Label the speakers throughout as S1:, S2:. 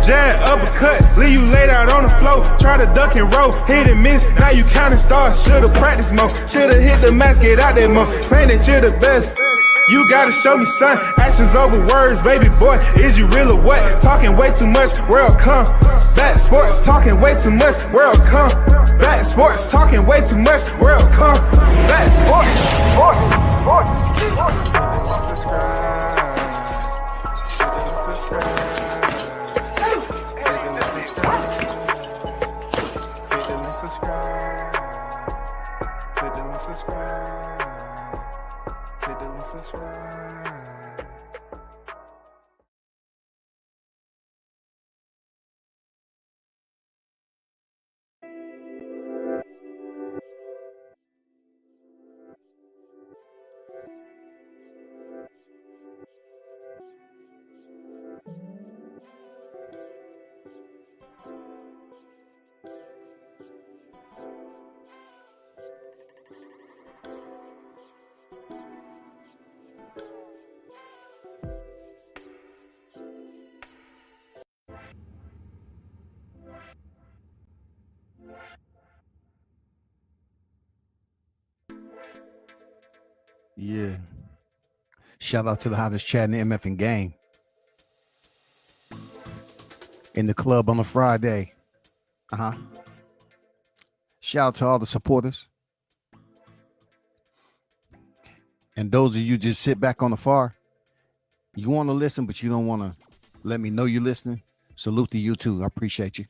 S1: jab, uppercut, leave you laid out on the floor. Try to duck and roll, hit and miss, now you counting stars. Should've practiced more, should've hit the mask, get out that more. Saying that you're the best. You gotta show me, son. Actions over words, baby boy. Is you real or what? Talking way too much, welcome. Back sports, talking way too much, welcome. Back sports, talking way too much, welcome. Back
S2: Yeah. Shout out to the hottest chat in the MFing game. In the club on a Friday. Shout out to all the supporters. And those of you just sit back on the far. You want to listen, but you don't want to let me know you're listening. Salute to you too. I appreciate you.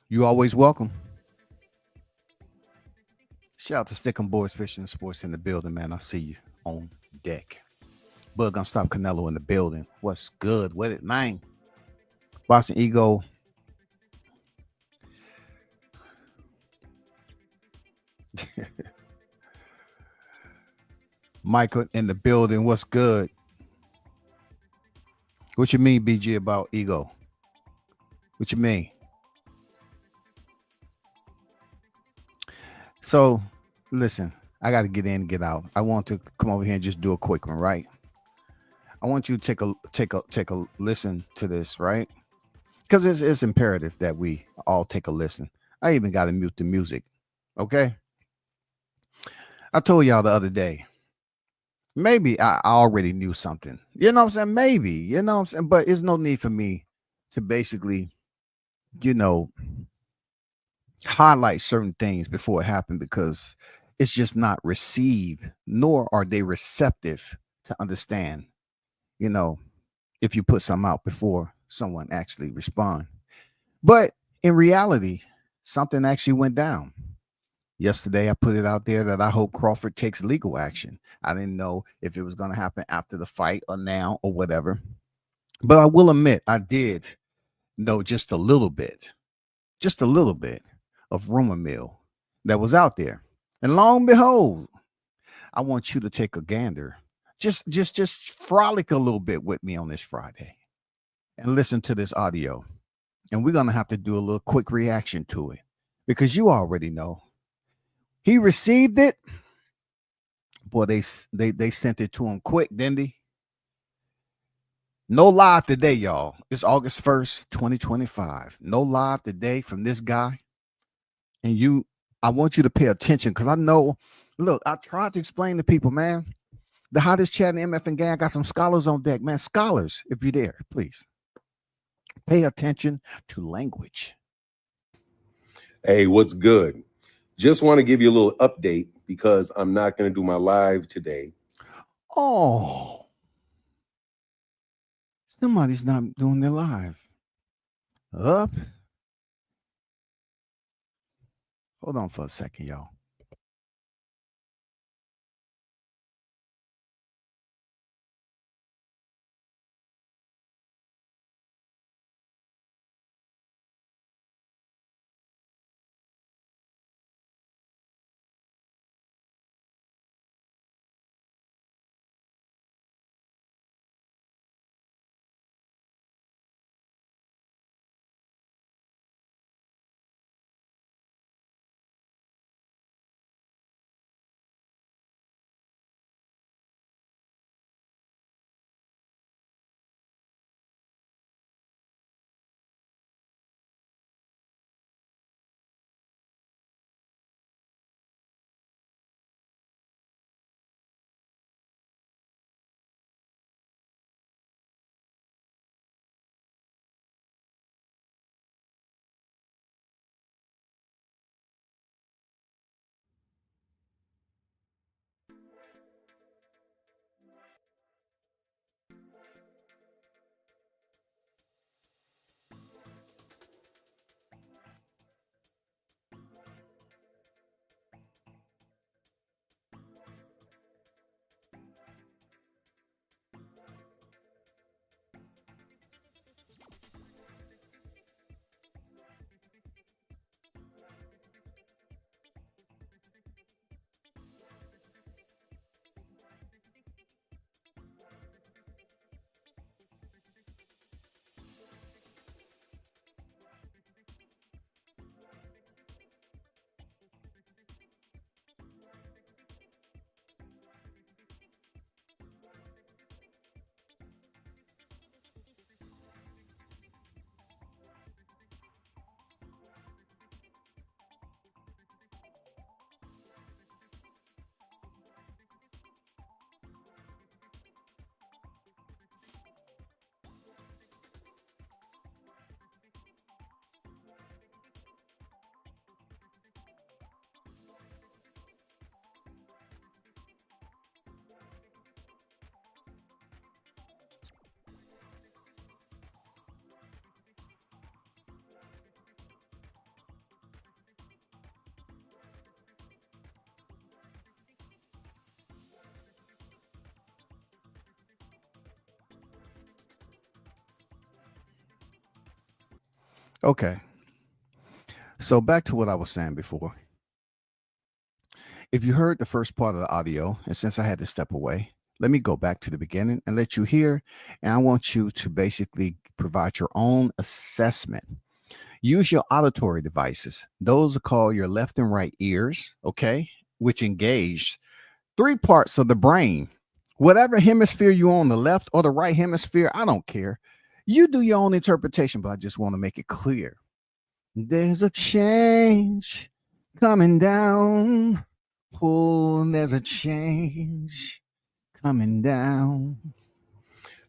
S2: You always welcome. Shout out to Stickum Boys Fishing and Sports in the building, man. I see you on deck. Bug gonna stop Canelo in the building. What's good with it, man? Boston Ego. Michael in the building. What's good? What you mean, BG, about ego? What you mean? So, listen, I got to get in and get out. I want to come over here and just do a quick one, right? I want you to take a listen to this, right? Because it's imperative that we all take a listen. I even got to mute the music, okay? I told y'all the other day, maybe I already knew something. You know what I'm saying? Maybe, you know what I'm saying? But there's no need for me to basically, highlight certain things before it happened because it's just not received, nor are they receptive to understand, if you put something out before someone actually respond. But in reality, something actually went down. Yesterday, I put it out there that I hope Crawford takes legal action. I didn't know if it was going to happen after the fight or now or whatever. But I will admit, I did know just a little bit of rumor mill that was out there. And lo and behold, I want you to take a gander. Just frolic a little bit with me on this Friday and listen to this audio. And we're going to have to do a little quick reaction to it because you already know. He received it. Boy, they sent it to him quick, didn't they? No live today, y'all. It's August 1st, 2025. No live today from this guy. And I want you to pay attention because I know, look, I tried to explain to people, man. The hottest chat in the MF and gang. I got some scholars on deck, man. Scholars, if you're there, please pay attention to language.
S3: Hey, what's good? Just want to give you a little update because I'm not going to do my live today.
S2: Oh, somebody's not doing their live. Up. Hold on for a second, y'all. Okay. So back to what I was saying before. If you heard the first part of the audio, and since I had to step away, let me go back to the beginning and let you hear. And I want you to basically provide your own assessment. Use your auditory devices. Those are called your left and right ears, okay, which engage three parts of the brain. Whatever hemisphere you're on, the left or the right hemisphere, I don't care. You do your own interpretation, but I just want to make it clear. There's a change coming down. Oh, there's a change coming down.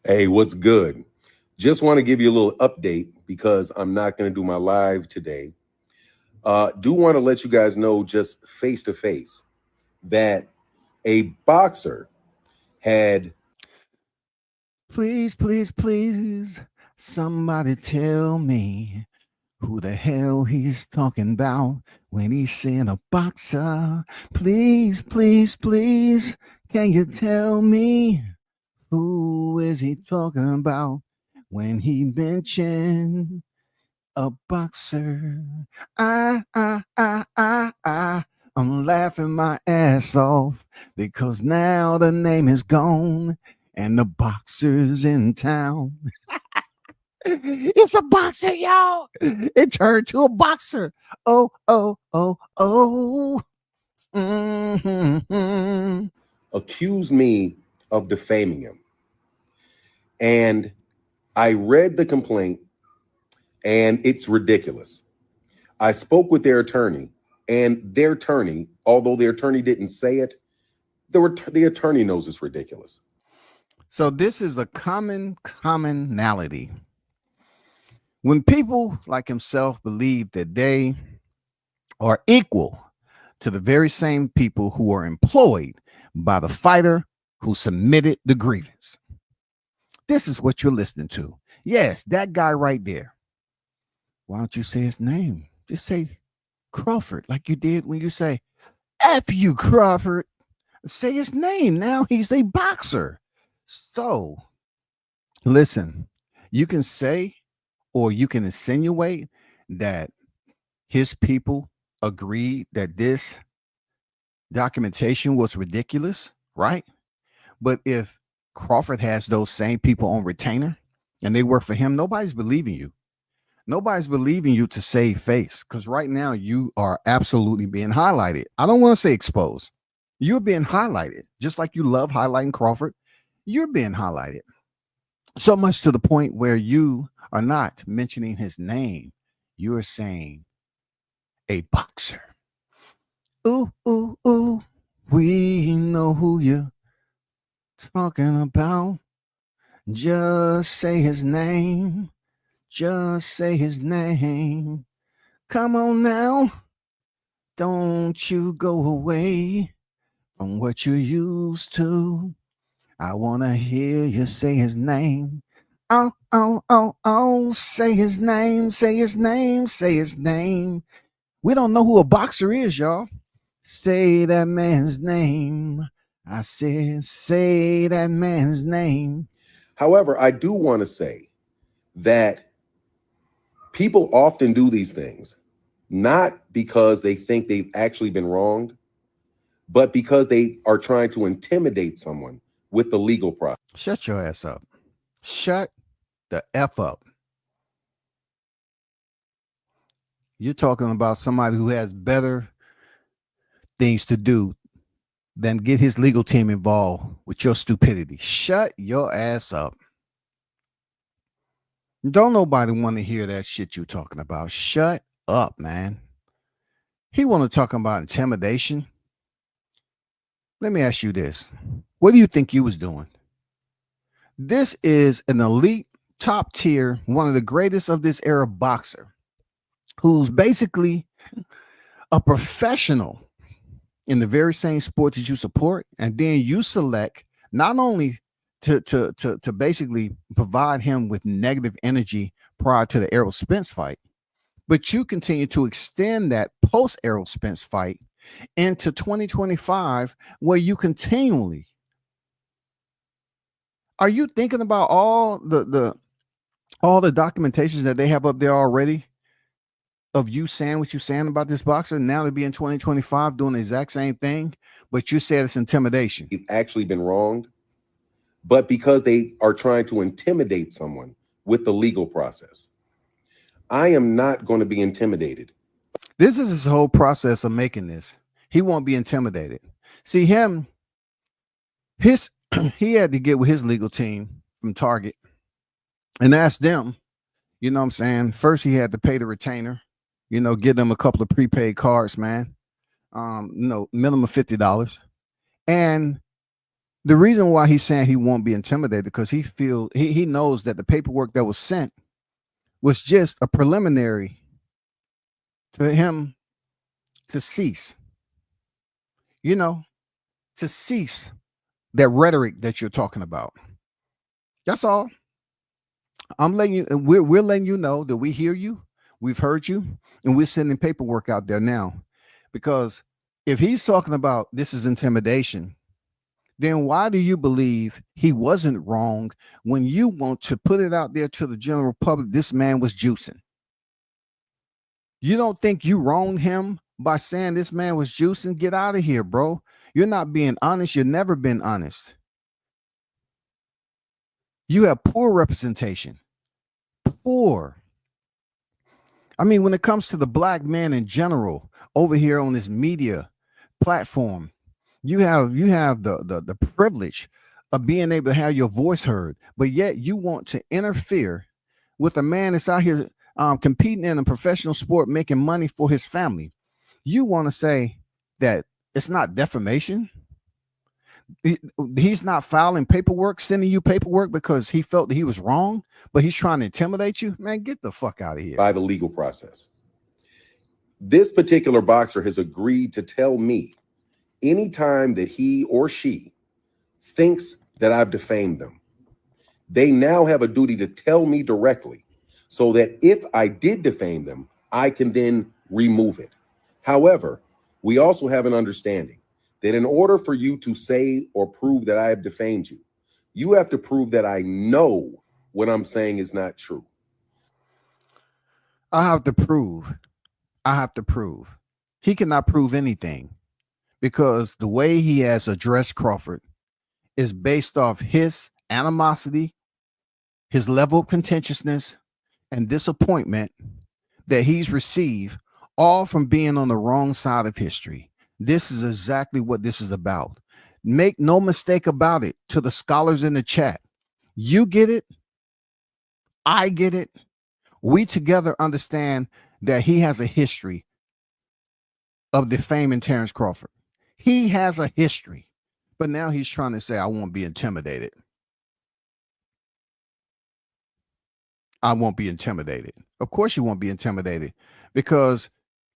S3: Hey, what's good? Just want to give you a little update because I'm not going to do my live today. Do want to let you guys know just face to face that a boxer had.
S2: Please, please, please, somebody tell me who the hell he's talking about when he's saying a boxer. Please, please, please, can you tell me who is he talking about when he mentioned a boxer? I'm laughing my ass off because now the name is gone and the boxer's in town. It's a boxer, y'all. It turned to a boxer. Oh, oh, oh, oh. Mm-hmm.
S3: Accused me of defaming him. And I read the complaint and it's ridiculous. I spoke with their attorney, and their attorney, although their attorney didn't say it, the attorney knows it's ridiculous.
S2: So this is a commonality. When people like himself believe that they are equal to the very same people who are employed by the fighter who submitted the grievance. This is what you're listening to. Yes, that guy right there. Why don't you say his name? Just say Crawford, like you did when you say, F you, Crawford. Say his name. Now he's a boxer. So, listen, you can say or you can insinuate that his people agreed that this documentation was ridiculous, right? But if Crawford has those same people on retainer and they work for him, nobody's believing you. Nobody's believing you to save face because right now you are absolutely being highlighted. I don't want to say exposed. You're being highlighted, just like you love highlighting Crawford. You're being highlighted so much to the point where you are not mentioning his name. You are saying a boxer. Ooh, ooh, ooh. We know who you're talking about. Just say his name. Just say his name. Come on now. Don't you go away from what you used to. I want to hear you say his name. Oh, oh, oh, oh. Say his name. Say his name. Say his name. We don't know who a boxer is, y'all. Say that man's name. I said, say that man's name.
S3: However, I do want to say that people often do these things, not because they think they've actually been wronged, but because they are trying to intimidate someone with the legal process.
S2: Shut your ass up. Shut the F up. You're talking about somebody who has better things to do than get his legal team involved with your stupidity. Shut your ass up. Don't nobody want to hear that shit you talking about. Shut up, man. He want to talk about intimidation. Let me ask you this. What do you think you was doing? This is an elite, top tier, one of the greatest of this era boxer who's basically a professional in the very same sport that you support. And then you select not only to basically provide him with negative energy prior to the Errol Spence fight, but you continue to extend that post Errol Spence fight into 2025, where you continually are you thinking about all the documentations that they have up there already of you saying what you're saying about this boxer, now to be in 2025 doing the exact same thing, but you said it's intimidation.
S3: You've actually been wronged, but because they are trying to intimidate someone with the legal process. I am not going to be intimidated.
S2: This is his whole process of making this. He won't be intimidated. See him, he had to get with his legal team from Target and ask them, you know what I'm saying? First, he had to pay the retainer, get them a couple of prepaid cards, man. Minimum $50. And the reason why he's saying he won't be intimidated, because he knows that the paperwork that was sent was just a preliminary to him to cease, to cease that rhetoric that you're talking about. That's all. I'm letting you, we're letting you know that we hear you, we've heard you, and we're sending paperwork out there now. Because if he's talking about this is intimidation, then why do you believe he wasn't wrong when you want to put it out there to the general public? This man was juicing. You don't think you wronged him by saying this man was juicing? Get out of here, bro. You're not being honest. You've never been honest. You have poor representation. Poor. I mean, when it comes to the black man in general, over here on this media platform, you have the privilege of being able to have your voice heard, but yet you want to interfere with a man that's out here competing in a professional sport, making money for his family. You want to say that it's not defamation? He's not filing paperwork, sending you paperwork because he felt that he was wrong, but he's trying to intimidate you? Man, get the fuck out of here.
S3: By the legal process. This particular boxer has agreed to tell me anytime that he or she thinks that I've defamed them, they now have a duty to tell me directly so that if I did defame them, I can then remove it. However, we also have an understanding that in order for you to say or prove that I have defamed you, you have to prove that I know what I'm saying is not true.
S2: I have to prove. He cannot prove anything because the way he has addressed Crawford is based off his animosity, his level of contentiousness, and disappointment that he's received, all from being on the wrong side of history. This is exactly what this is about. Make no mistake about it. To the scholars in the chat, you get it. I get it. We together understand that he has a history of defaming Terrence Crawford. He has a history, but now he's trying to say, I won't be intimidated. I won't be intimidated. Of course you won't be intimidated, because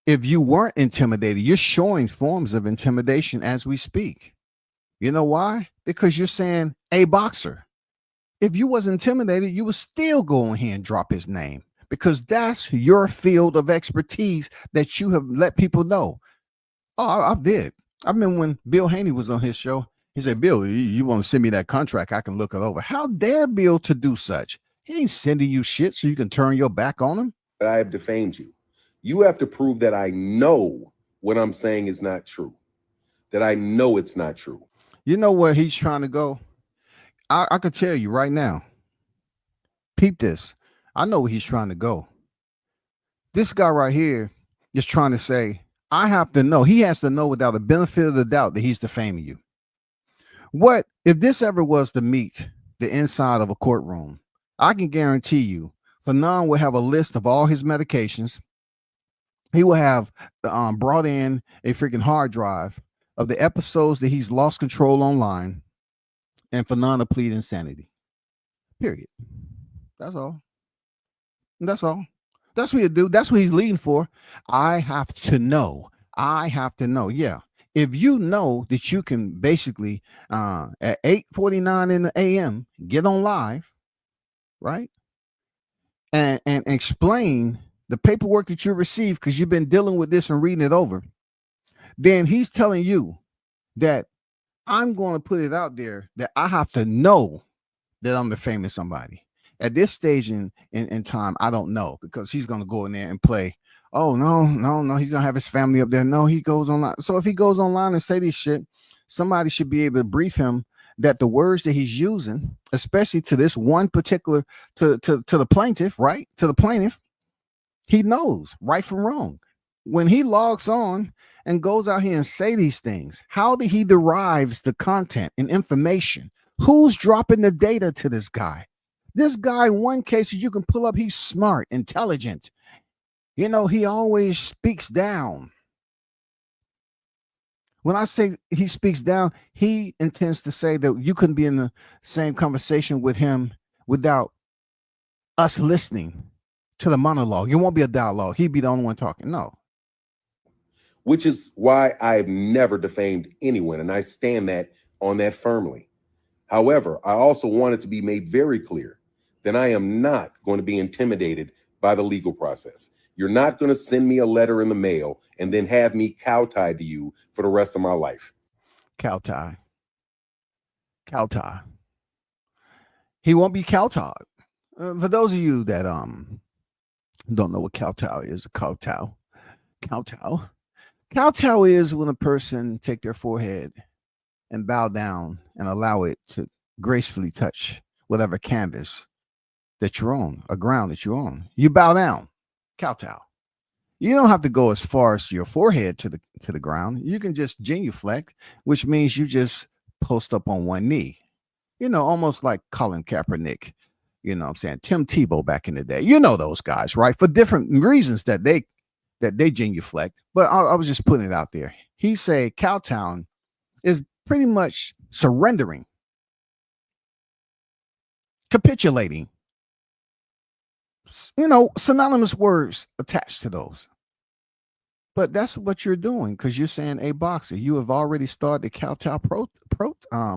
S2: if you weren't intimidated, you're showing forms of intimidation as we speak. You know why? Because you're saying a boxer. If you was intimidated, you would still go in here and drop his name, because that's your field of expertise that you have let people know. Oh, I did. I remember when Bill Haney was on his show, he said, Bill, you want to send me that contract? I can look it over. How dare Bill to do such? He ain't sending you shit so you can turn your back on him.
S3: But I have defamed you. You have to prove that I know what I'm saying is not true, that I know it's not true.
S2: You know where he's trying to go? I could tell you right now. Peep this. I know where he's trying to go. This guy right here is trying to say, I have to know. He has to know without the benefit of the doubt that he's defaming you. What if this ever was to meet the inside of a courtroom? I can guarantee you, Fanon will have a list of all his medications. He will have brought in a freaking hard drive of the episodes that he's lost control online, and Fanon to plead insanity. Period. That's all. That's all. That's what he'll do. That's what he's leading for. I have to know. Yeah. If you know that you can basically at 8:49 in the AM get on live, right? And explain the paperwork that you received because you've been dealing with this and reading it over, then he's telling you that I'm going to put it out there that I have to know that I'm defaming somebody. At this stage in time, I don't know, because he's going to go in there and play, Oh no, he's gonna have his family up there. No, he goes online. So if he goes online and say this shit, somebody should be able to brief him that the words that he's using, especially to this one particular to the plaintiff, right? To the plaintiff, he knows right from wrong. When he logs on and goes out here and say these things, how did he derives the content and information? Who's dropping the data to this guy? This guy, in one case, you can pull up, he's smart, intelligent. You know, he always speaks down. When I say he speaks down, he intends to say that you couldn't be in the same conversation with him without us listening to the monologue. It won't be a dialogue. He'd be the only one talking. No.
S3: Which is why I've never defamed anyone, and I stand on that firmly. However, I also want it to be made very clear that I am not going to be intimidated by the legal process. You're not going to send me a letter in the mail and then have me cow-tied to you for the rest of my life.
S2: Cow-tie. He won't be cow-tied. For those of you that don't know what kowtow is, kowtow is when a person take their forehead and bow down and allow it to gracefully touch whatever canvas that you're on, a ground that you're on. You bow down, kowtow. You don't have to go as far as your forehead to the ground. You can just genuflect, which means you just post up on one knee. You know, almost like Colin Kaepernick. You know what I'm saying? Tim Tebow back in the day. You know those guys, right? For different reasons that they genuflect. But I was just putting it out there. He say Cowtown is pretty much surrendering, capitulating. You know, synonymous words attached to those. But that's what you're doing because you're saying a boxer. You have already started the Cowtown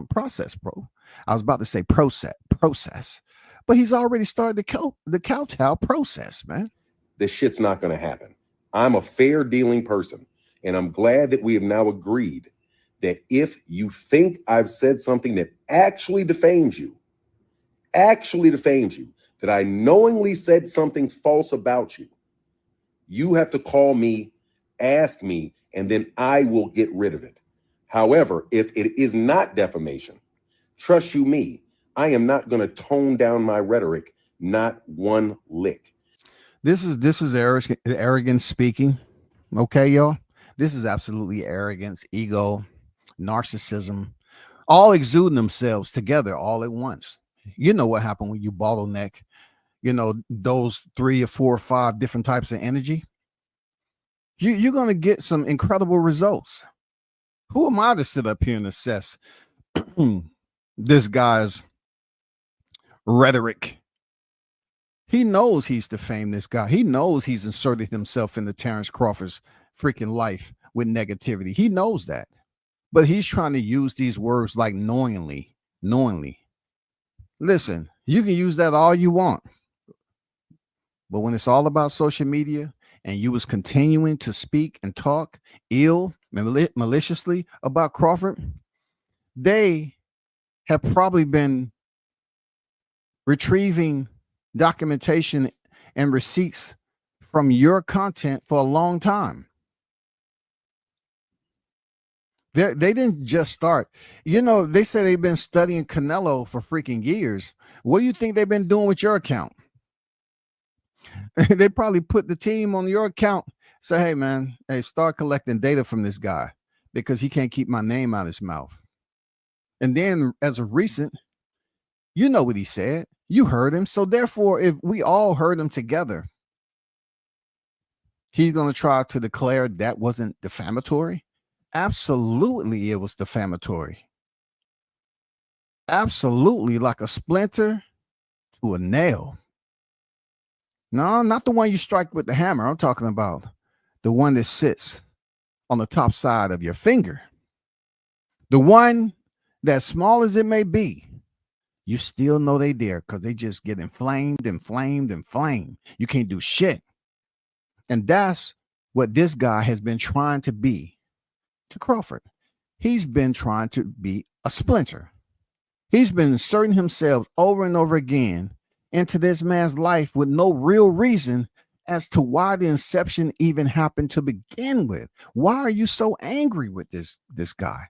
S2: process, bro. I was about to say process. But he's already started the kowtow process, man.
S3: This shit's not going to happen. I'm a fair dealing person, and I'm glad that we have now agreed that if you think I've said something that actually defames you, that I knowingly said something false about you, you have to call me, ask me, and then I will get rid of it. However, if it is not defamation, trust you me, I am not going to tone down my rhetoric, not one lick.
S2: This is arrogance speaking. Okay, y'all. This is absolutely arrogance, ego, narcissism, all exuding themselves together all at once. You know what happened when you bottleneck, you know, those 3 or 4 or 5 different types of energy. You're going to get some incredible results. Who am I to sit up here and assess this guy's rhetoric? He knows he's defamed this guy. He knows he's inserted himself into Terrence Crawford's freaking life with negativity. He knows that. But he's trying to use these words like knowingly. Listen, you can use that all you want. But when it's all about social media and you was continuing to speak and talk maliciously about Crawford, they have probably been retrieving documentation and receipts from your content for a long time. They didn't just start. You know, they say they've been studying Canelo for freaking years. What do you think they've been doing with your account? They probably put the team on your account, say, hey, man, start collecting data from this guy because he can't keep my name out of his mouth. And then as of recent, you know what he said. You heard him. So therefore, if we all heard him together, he's going to try to declare that wasn't defamatory. Absolutely, it was defamatory. Absolutely, like a splinter to a nail. No, not the one you strike with the hammer. I'm talking about the one that sits on the top side of your finger. The one that, small as it may be, you still know they there because they just get inflamed. You can't do shit. And that's what this guy has been trying to be to Crawford. He's been trying to be a splinter. He's been inserting himself over and over again into this man's life with no real reason as to why the inception even happened to begin with. Why are you so angry with this guy?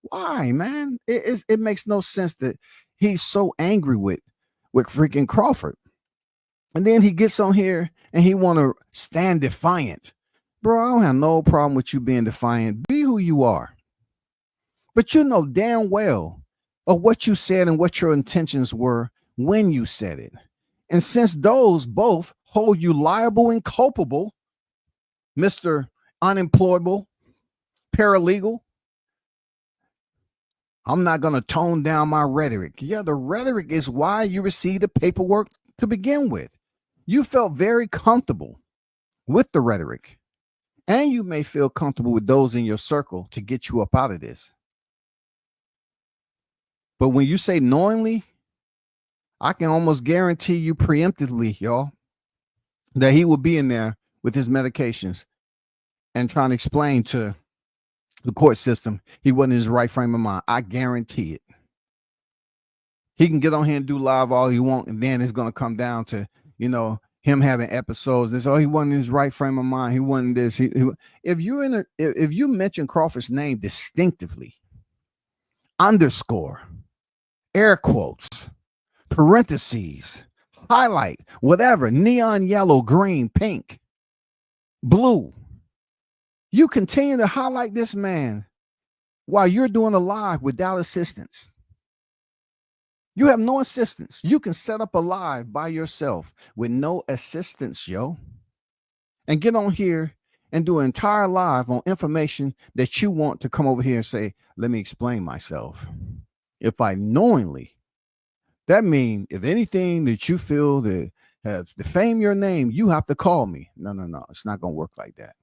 S2: Why, man? It makes no sense that he's so angry with freaking Crawford. And then he gets on here and he want to stand defiant. Bro, I don't have no problem with you being defiant. Be who you are. But you know damn well of what you said and what your intentions were when you said it. And since those both hold you liable and culpable, Mr. Unemployable, paralegal, I'm not going to tone down my rhetoric. Yeah, the rhetoric is why you received the paperwork to begin with. You felt very comfortable with the rhetoric, and you may feel comfortable with those in your circle to get you up out of this. But when you say knowingly, I can almost guarantee you preemptively, y'all, that he will be in there with his medications and trying to explain to the court system he wasn't in his right frame of mind. I guarantee it. He can get on here and do live all he wants, and then it's going to come down to, him having episodes. This, he wasn't in his right frame of mind. He wasn't this. If you mention Crawford's name distinctively, underscore, air quotes, parentheses, highlight, whatever, neon yellow, green, pink, blue, you continue to highlight this man while you're doing a live without assistance. You have no assistance. You can set up a live by yourself with no assistance, yo. And get on here and do an entire live on information that you want to come over here and say, let me explain myself. If I knowingly, that means if anything that you feel that has defamed your name, you have to call me. No. It's not going to work like that.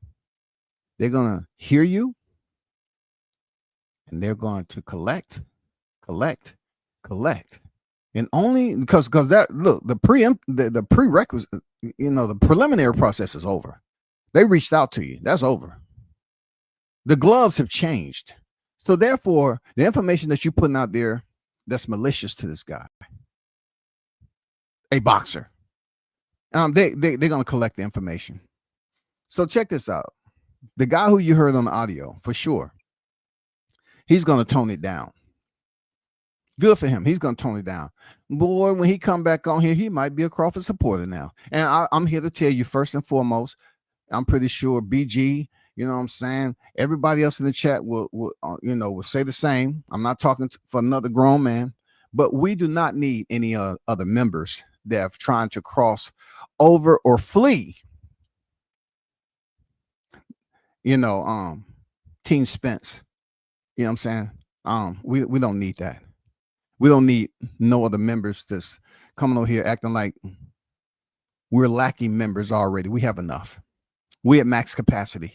S2: They're going to hear you and they're going to collect. And only because that, look, the prerequisite, the preliminary process is over. They reached out to you. That's over. The gloves have changed. So therefore, the information that you're putting out there that's malicious to this guy, a boxer, they're going to collect the information. So check this out. The guy who you heard on the audio, for sure, he's going to tone it down. Good for him. He's going to tone it down. Boy, when he come back on here, he might be a Crawford supporter now. And I'm here to tell you, first and foremost, I'm pretty sure BG, you know what I'm saying? Everybody else in the chat will say the same. I'm not talking for another grown man, but we do not need any other members that are trying to cross over or flee. Team Spence. You know what I'm saying? We don't need that. We don't need no other members that's coming over here acting like we're lacking members already. We have enough. We at max capacity.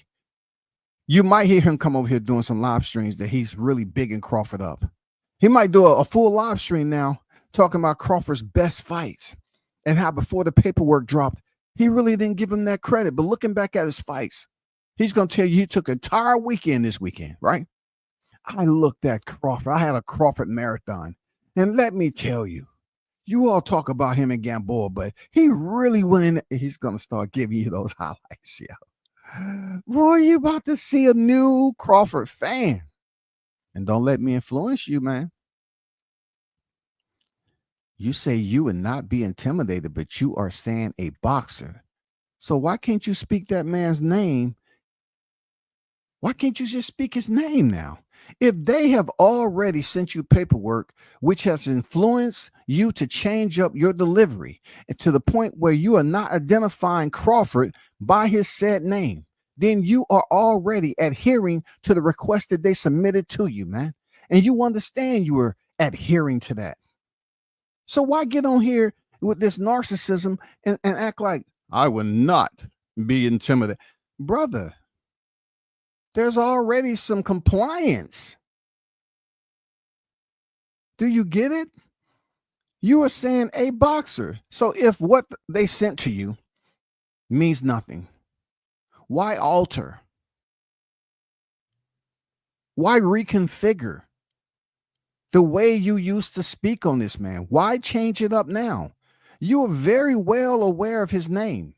S2: You might hear him come over here doing some live streams that he's really bigging Crawford up. He might do a full live stream now talking about Crawford's best fights and how before the paperwork dropped, he really didn't give him that credit. But looking back at his fights, he's going to tell you he took an entire weekend this weekend, right? I looked at Crawford. I had a Crawford marathon. And let me tell you, you all talk about him in Gamboa, but he really went in. He's going to start giving you those highlights, yo. Boy, you about to see a new Crawford fan. And don't let me influence you, man. You say you would not be intimidated, but you are saying a boxer. So why can't you speak that man's name? Why can't you just speak his name now? If they have already sent you paperwork, which has influenced you to change up your delivery and to the point where you are not identifying Crawford by his said name, then you are already adhering to the request that they submitted to you, man. And you understand you are adhering to that. So why get on here with this narcissism and act like I will not be intimidated? Brother, there's already some compliance. Do you get it? You are saying a boxer. So if what they sent to you means nothing, why alter? Why reconfigure the way you used to speak on this man? Why change it up now? You are very well aware of his name.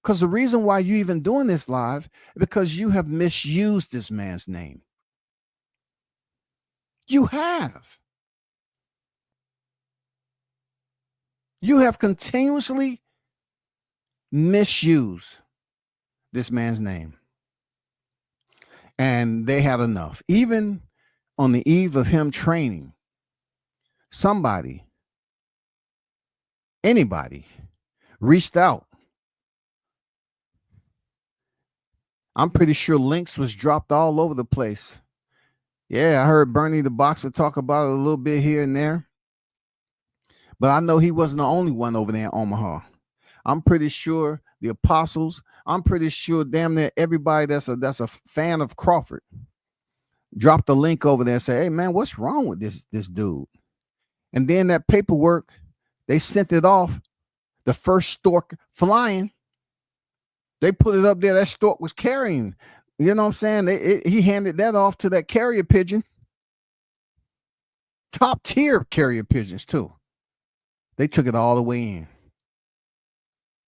S2: Because the reason why you even doing this live is because you have misused this man's name. You have. You have continuously misused this man's name. And they had enough. Even on the eve of him training, anybody reached out. I'm pretty sure links was dropped all over the place. Yeah, I heard Bernie the boxer talk about it a little bit here and there. But I know he wasn't the only one over there in Omaha. I'm pretty sure the apostles, I'm pretty sure damn near everybody that's a fan of Crawford dropped the link over there and say, hey man, what's wrong with this dude? And then that paperwork, they sent it off. The first stork flying, they put it up there. That stork was carrying, you know what I'm saying? He handed that off to that carrier pigeon. Top tier carrier pigeons too. They took it all the way in.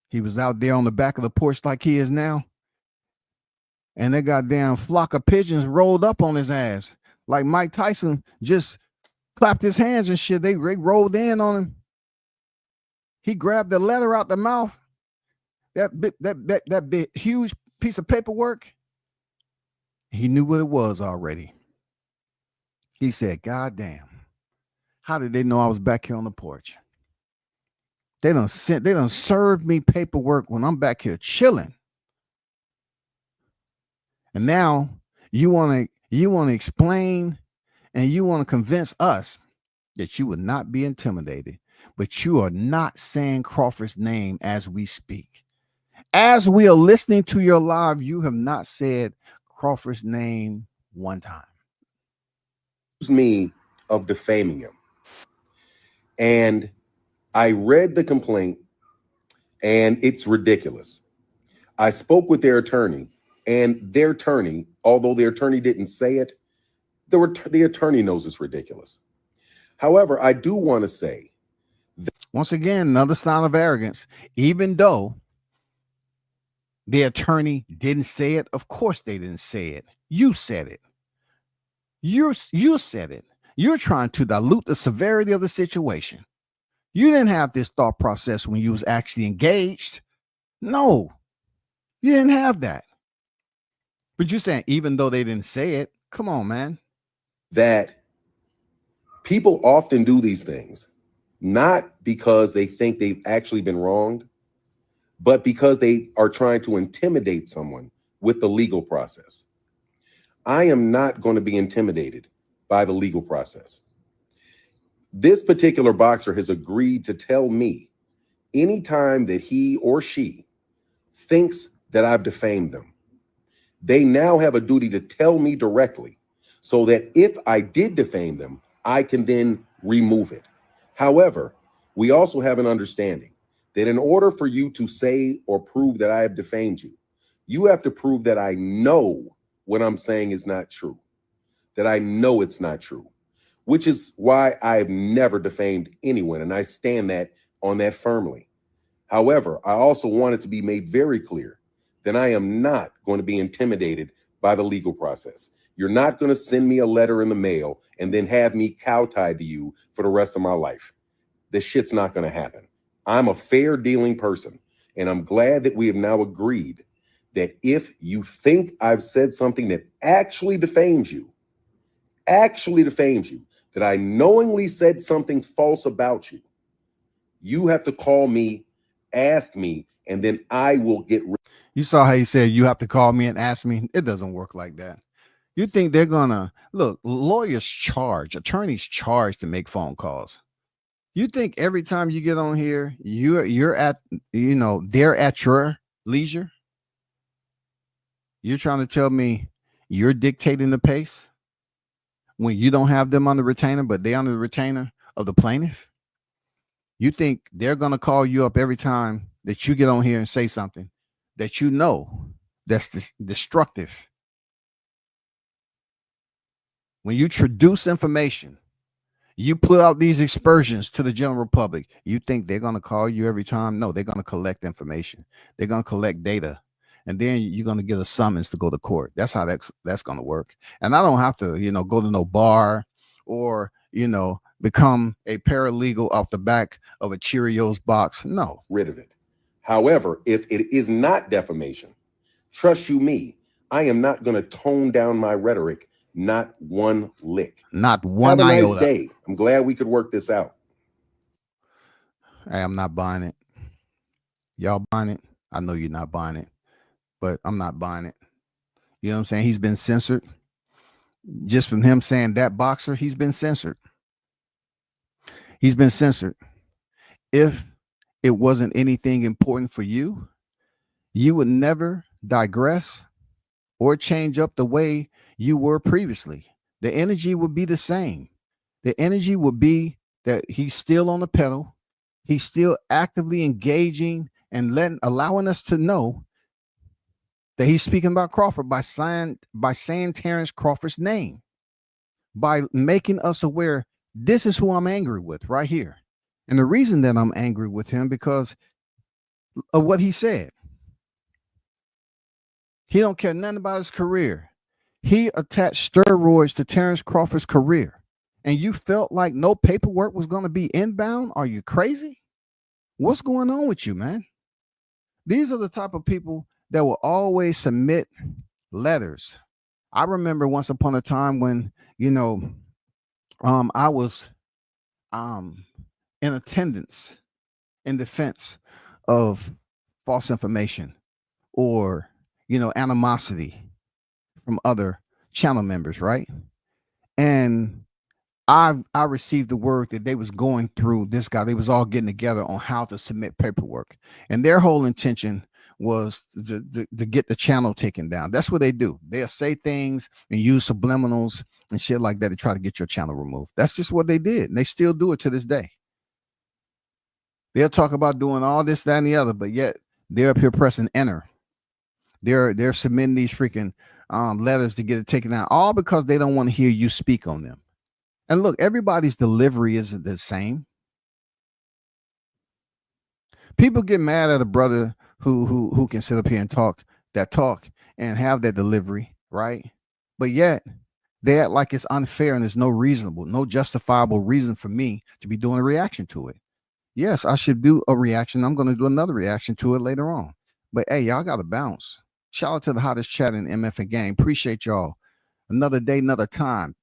S2: He was out there on the back of the porch like he is now. And that goddamn flock of pigeons rolled up on his ass. Like Mike Tyson just clapped his hands and shit. They rolled in on him. He grabbed the letter out the mouth. That big huge piece of paperwork. He knew what it was already. He said, God damn. How did they know I was back here on the porch? They done served me paperwork when I'm back here chilling. And now you want to explain and you want to convince us that you would not be intimidated, but you are not saying Crawford's name as we speak. As we are listening to your live, you have not said Crawford's name one time.
S3: Me of defaming him. And I read the complaint and it's ridiculous. I spoke with their attorney, and their attorney, although their attorney didn't say it, the attorney knows it's ridiculous. However, I do want to say that
S2: once again, another sign of arrogance, even though the attorney didn't say it. Of course they didn't say it. You said it. You said it. You're trying to dilute the severity of the situation. You didn't have this thought process when you was actually engaged. No, you didn't have that. But you're saying even though they didn't say it, come on, man.
S3: That people often do these things, not because they think they've actually been wronged, but because they are trying to intimidate someone with the legal process. I am not going to be intimidated by the legal process. This particular boxer has agreed to tell me anytime that he or she thinks that I've defamed them, they now have a duty to tell me directly so that if I did defame them, I can then remove it. However, we also have an understanding that in order for you to say or prove that I have defamed you, you have to prove that I know what I'm saying is not true, that I know it's not true, which is why I've never defamed anyone. And I stand on that firmly. However, I also want it to be made very clear that I am not going to be intimidated by the legal process. You're not going to send me a letter in the mail and then have me cow-tied to you for the rest of my life. This shit's not going to happen. I'm a fair dealing person, and I'm glad that we have now agreed that if you think I've said something that actually defames you, that I knowingly said something false about you, you have to call me, ask me, and then I will get rid.
S2: You saw how he said you have to call me and ask me. It doesn't work like that. You think they're gonna look? Lawyers charge, attorneys charge to make phone calls. You think every time you get on here, you're at, they're at your leisure? You're trying to tell me you're dictating the pace when you don't have them on the retainer, but they're on the retainer of the plaintiff? You think they're going to call you up every time that you get on here and say something that you know that's destructive? When you traduce information, You put out these aspersions to the general public. You think they're going to call you every time? No, they're going to collect information. They're going to collect data. And then you're going to get a summons to go to court. That's how that's going to work. And I don't have to, go to no bar or, become a paralegal off the back of a Cheerios box. No.
S3: Rid of it. However, if it is not defamation, trust you me, I am not going to tone down my rhetoric, not one lick.
S2: Not one
S3: iota. Have a
S2: iota.
S3: nice day. I'm glad we could work this out.
S2: Hey, I'm not buying it. Y'all buying it? I know you're not buying it, but I'm not buying it. You know what I'm saying? He's been censored. Just from him saying that boxer, he's been censored. He's been censored. If it wasn't anything important for you, you would never digress or change up the way you were previously. The energy would be the same. The energy would be that he's still on the pedal. He's still actively engaging and allowing us to know that he's speaking about Crawford by saying Terrence Crawford's name, by making us aware this is who I'm angry with right here. And the reason that I'm angry with him because of what he said. He don't care nothing about his career. He attached steroids to Terrence Crawford's career. And you felt like no paperwork was going to be inbound? Are you crazy? What's going on with you, man? These are the type of people that will always submit letters. I remember once upon a time when, I was in attendance in defense of false information or, animosity from other channel members, right? And I received the word that they was going through this guy. They was all getting together on how to submit paperwork. And their whole intention was to get the channel taken down. That's what they do. They'll say things and use subliminals and shit like that to try to get your channel removed. That's just what they did. And they still do it to this day. They'll talk about doing all this, that, and the other, but yet they're up here pressing enter. They're submitting these freaking letters to get it taken down, all because they don't want to hear you speak on them. And look, everybody's delivery isn't the same. People get mad at a brother who can sit up here and talk and have that delivery, right? But yet they act like it's unfair and there's no justifiable reason for me to be doing a reaction to it. Yes, I should do a reaction. I'm going to do another reaction to it later on. But hey, y'all got to bounce. Shout out to the hottest chat in MF and game. Appreciate y'all. Another day, another time.